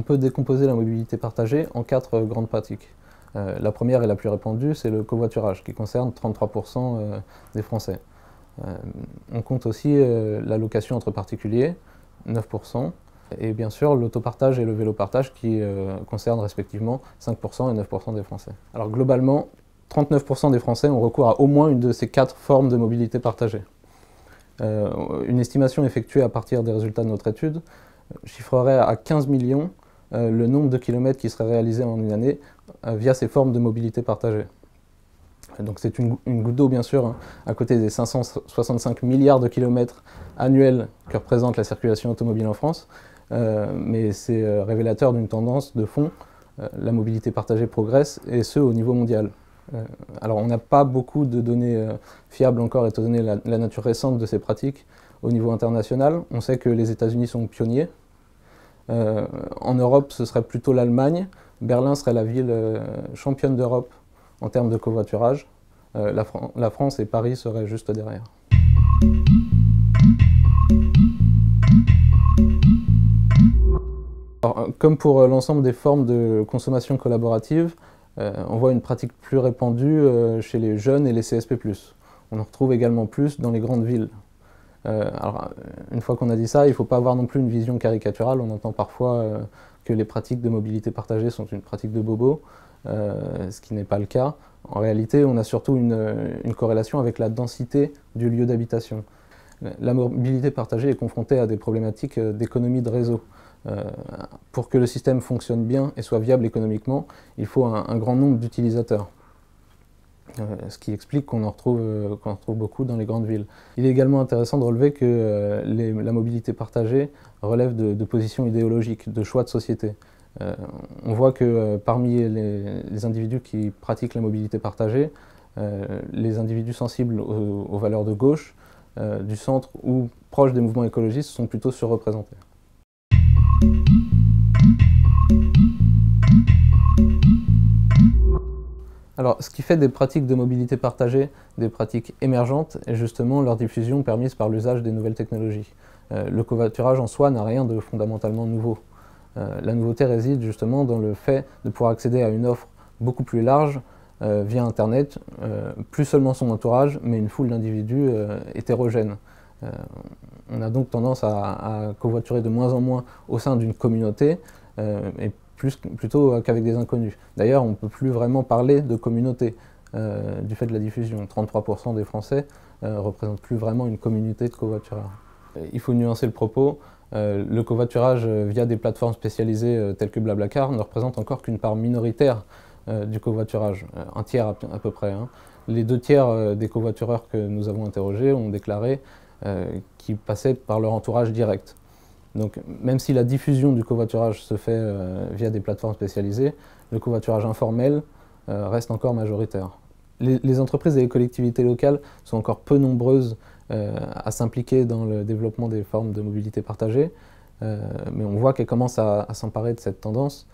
peut décomposer la mobilité partagée en 4 grandes pratiques. La première et la plus répandue, c'est le covoiturage, qui concerne 33% des Français. On compte aussi la location entre particuliers, 9%, et bien sûr l'autopartage et le vélopartage qui concernent respectivement 5% et 9% des Français. Alors globalement, 39% des Français ont recours à au moins une de ces 4 formes de mobilité partagée. Une estimation effectuée à partir des résultats de notre étude chiffrerait à 15 millions le nombre de kilomètres qui seraient réalisés en une année via ces formes de mobilité partagée. Donc c'est une goutte d'eau bien sûr, hein, à côté des 565 milliards de kilomètres annuels que représente la circulation automobile en France, mais c'est révélateur d'une tendance de fond. La mobilité partagée progresse, et ce au niveau mondial. Alors on n'a pas beaucoup de données fiables encore, étant donné la nature récente de ces pratiques au niveau international. On sait que les États-Unis sont pionniers. En Europe, ce serait plutôt l'Allemagne. Berlin serait la ville championne d'Europe en termes de covoiturage. La France et Paris seraient juste derrière. Alors, comme pour l'ensemble des formes de consommation collaborative, on voit une pratique plus répandue chez les jeunes et les CSP+. On en retrouve également plus dans les grandes villes. Alors, une fois qu'on a dit ça, il ne faut pas avoir non plus une vision caricaturale. On entend parfois que les pratiques de mobilité partagée sont une pratique de bobo, ce qui n'est pas le cas. En réalité, on a surtout une corrélation avec la densité du lieu d'habitation. La mobilité partagée est confrontée à des problématiques d'économie de réseau. Pour que le système fonctionne bien et soit viable économiquement, il faut un grand nombre d'utilisateurs. Ce qui explique qu'on en retrouve beaucoup dans les grandes villes. Il est également intéressant de relever que la mobilité partagée relève de positions idéologiques, de choix de société. On voit que parmi les individus qui pratiquent la mobilité partagée, les individus sensibles aux valeurs de gauche, du centre ou proches des mouvements écologistes sont plutôt surreprésentés. Alors, ce qui fait des pratiques de mobilité partagée des pratiques émergentes est justement leur diffusion permise par l'usage des nouvelles technologies. Le covoiturage en soi n'a rien de fondamentalement nouveau. La nouveauté réside justement dans le fait de pouvoir accéder à une offre beaucoup plus large via Internet, plus seulement son entourage, mais une foule d'individus hétérogènes. On a donc tendance à covoiturer de moins en moins au sein d'une communauté, et plutôt qu'avec des inconnus. D'ailleurs, on ne peut plus vraiment parler de communauté du fait de la diffusion. 33% des Français ne représentent plus vraiment une communauté de covoitureurs. Il faut nuancer le propos. Le covoiturage via des plateformes spécialisées telles que Blablacar ne représente encore qu'une part minoritaire du covoiturage, un tiers à peu près. Hein. Les 2 tiers des covoitureurs que nous avons interrogés ont déclaré qu'ils passaient par leur entourage direct. Donc, même si la diffusion du covoiturage se fait via des plateformes spécialisées, le covoiturage informel reste encore majoritaire. Les entreprises et les collectivités locales sont encore peu nombreuses à s'impliquer dans le développement des formes de mobilité partagée, mais on voit qu'elles commencent à s'emparer de cette tendance.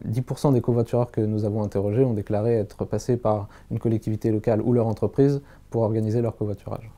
10% des covoitureurs que nous avons interrogés ont déclaré être passés par une collectivité locale ou leur entreprise pour organiser leur covoiturage.